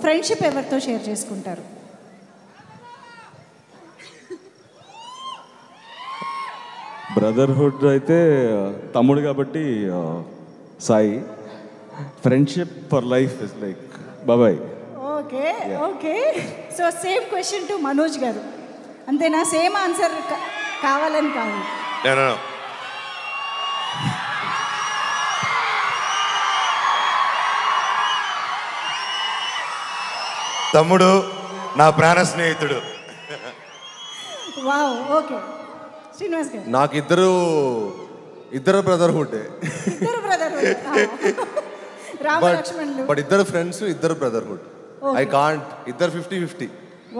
Friendship ఎవరితో share చేసుకుంటారు? Brotherhood అయితే తమ్ముడు కాబట్టి Sai. Friendship for life is like బాబాయ్. Okay okay. So same question to Manoj garu, అంతేనా? సేమ్ ఆన్సర్ కావాలని కావాలి. తమ్ముడు నా ప్రాణ స్నేహితుడు. వావ్. ఓకే శ్రీనివాస్ గారు. నాకు ఇద్దరు బ్రదర్హుడ్. ఇద్దరు బ్రదర్హుడ్. రామ లక్ష్మణులు. బట్ ఇద్దరు ఫ్రెండ్స్, ఇద్దరు బ్రదర్హుడ్. I can't. ఇద్దరు 50-50.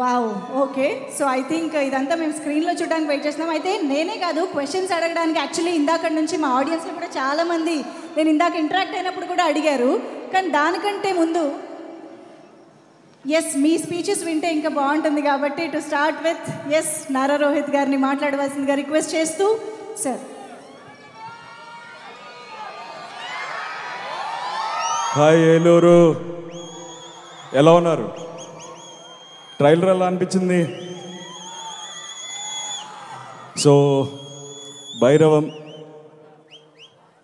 Wow. Okay. So I think ఇదంతా మేము స్క్రీన్లో చూడడానికి వెయిట్ చేస్తున్నాం. అయితే నేనే కాదు, క్వశ్చన్స్ అడగడానికి యాక్చువల్లీ ఇందాక నుంచి మా ఆడియన్స్లో కూడా చాలామంది నేను ఇందాక ఇంటరాక్ట్ అయినప్పుడు కూడా అడిగారు. కానీ దానికంటే ముందు ఎస్ మీ స్పీచెస్ వింటే ఇంకా బాగుంటుంది కాబట్టి to start with S Nara Rohit గారిని మాట్లాడవలసిందిగా రిక్వెస్ట్ చేస్తూ. సార్. హాయ్ ఏలూరు, ఎలా ఉన్నారు? ట్రైలర్ ఎలా అనిపించింది? సో భైరవం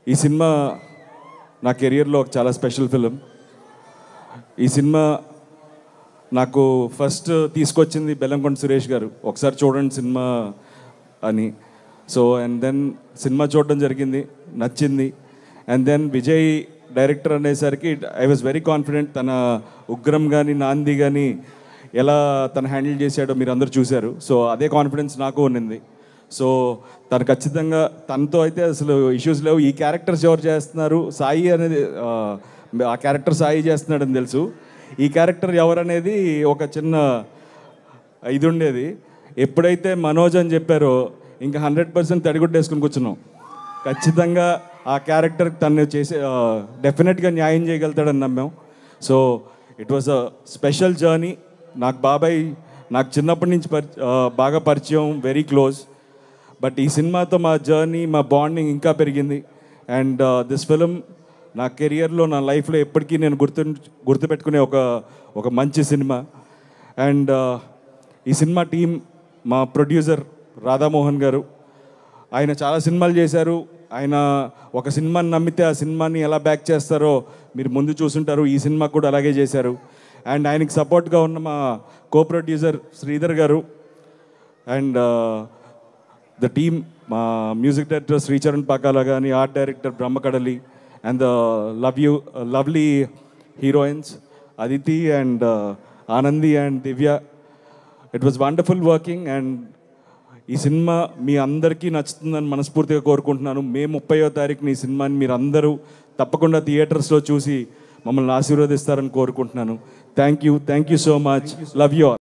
ఈ సినిమా నా కెరియర్లో ఒక చాలా స్పెషల్ ఫిలిం. ఈ సినిమా నాకు ఫస్ట్ తీసుకొచ్చింది బెల్లంకొండ సురేష్ గారు, ఒకసారి చూడండి సినిమా అని. సో అండ్ దెన్ సినిమా చూడడం జరిగింది, నచ్చింది. అండ్ దెన్ విజయ్ డైరెక్టర్ అనేసరికి ఐ వాజ్ వెరీ కాన్ఫిడెంట్. తన ఉగ్రం కానీ నాంది కానీ ఎలా తను హ్యాండిల్ చేశాడో మీరు అందరూ చూశారు. సో అదే కాన్ఫిడెన్స్ నాకు ఉన్నింది. సో తను ఖచ్చితంగా, తనతో అయితే అసలు ఇష్యూస్ లేవు. ఈ క్యారెక్టర్స్ ఎవరు చేస్తున్నారు, సాయి అనేది ఆ క్యారెక్టర్ సాయి చేస్తున్నాడని తెలుసు. ఈ క్యారెక్టర్ ఎవరనేది ఒక చిన్న ఇది ఉండేది. ఎప్పుడైతే మనోజ్ అని చెప్పారో ఇంకా 100% తడిగుడ్డేసుకుని కూర్చున్నాం. ఖచ్చితంగా ఆ క్యారెక్టర్ తను చేసే డెఫినెట్గా న్యాయం చేయగలుగుతాడని నమ్మాం. So it was a special journey. నాకు బాబాయ్ నాకు చిన్నప్పటి నుంచి బాగా పరిచయం, వెరీ క్లోజ్. బట్ ఈ సినిమాతో మా జర్నీ, మా బాండింగ్ ఇంకా పెరిగింది. అండ్ దిస్ ఫిలిం నా కెరియర్లో, నా లైఫ్లో ఎప్పటికీ నేను గుర్తుపెట్టుకునే ఒక మంచి సినిమా. అండ్ ఈ సినిమా టీం, మా ప్రొడ్యూసర్ రాధామోహన్ గారు, ఆయన చాలా సినిమాలు చేశారు. ఆయన ఒక సినిమాని నమ్మితే ఆ సినిమాని ఎలా బ్యాక్ చేస్తారో మీరు ముందు చూసుంటారు. ఈ సినిమా కూడా అలాగే చేశారు. అండ్ ఆయనకి సపోర్ట్గా ఉన్న మా కో ప్రొడ్యూసర్ శ్రీధర్ గారు అండ్ ద టీమ్, మా మ్యూజిక్ డైరెక్టర్ శ్రీచరణ్ పాకాల కానీ, art director Brahmakadali, and the lovely heroines Aditi and Anandi and Divya. It was wonderful working. And ఈ సినిమా మీ అందరికీ నచ్చుతుందని మనస్ఫూర్తిగా కోరుకుంటున్నాను. మే 30వ తారీఖున ఈ సినిమాని మీరు అందరూ తప్పకుండా థియేటర్స్లో చూసి మమ్మల్ని ఆశీర్వదిస్తారని కోరుకుంటున్నాను. Thank you so much. Love you all.